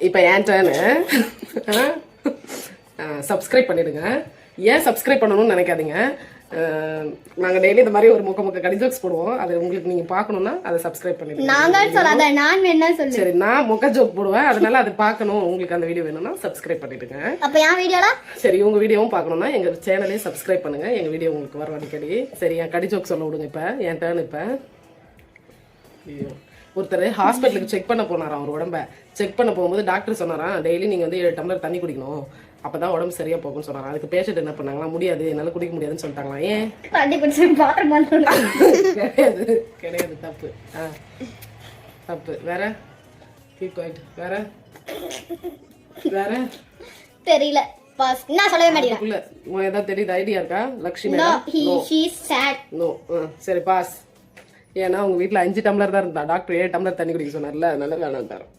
இப்போ என் டேர்னு சப்ஸ்கிரைப் பண்ணிடுங்க. ஏன் சப்ஸ்கிரைப் பண்ணணும்னு நினைக்காதீங்க. நாங்கள் டெய்லி இந்த மாதிரி ஒரு முக்க கடி ஜோக்ஸ் போடுவோம். அது உங்களுக்கு நீங்கள் பார்க்கணுன்னா அதை சப்ஸ்கிரைப் பண்ணிடுங்க. சரி, நான் முக்க ஜோக் போடுவேன், அதனால அதை பார்க்கணும். உங்களுக்கு அந்த வீடியோ வேணும்னா சப்ஸ்கிரைப் பண்ணிடுங்க. சரி, உங்கள் வீடியோவும் பார்க்கணுன்னா எங்கள் சேனலையும் சப்ஸ்கிரைப் பண்ணுங்க. எங்கள் வீடியோ உங்களுக்கு வரும் அடிக்கடி. சரி, என் கடி ஜோக் சொல்ல விடுங்க. இப்போ என் டேர்ன். இப்போ ஒருத்தர் ஹாஸ்பிட்டலுக்கு செக் பண்ண போனாராம். அவர் உடம்ப செக் பண்ண போகும்போது டாக்டர் சொன்னாராம், டெய்லி நீங்கள் வந்து 7 டம்ளர் தண்ணி குடிக்கணும், அப்பதான் உடம்பு சரியா போகும்னு சொன்னாங்க. அதுக்கு பேஷண்ட் என்ன பண்ணாங்களா, முடியாது, என்னால குடிக்க முடியாதுன்னு சொல்லிட்டாங்களா. ஏன்? கிடையாது கிடையாது, தப்பு. தப்பு. வேற வேற வேற தெரியல. நான் சொல்லவே மாட்டேன். ஏதாவது தெரியுது? ஐடியா இருக்கா லக்ஷ்மி? நோ. சரி, பாஸ். ஏன்னா உங்க வீட்டுல 5 டம்ளர் தான் இருந்தா, டாக்டர் 7 டம்ளர் தண்ணி குடிக்க சொன்னார்ல, அதனால வேணாம்.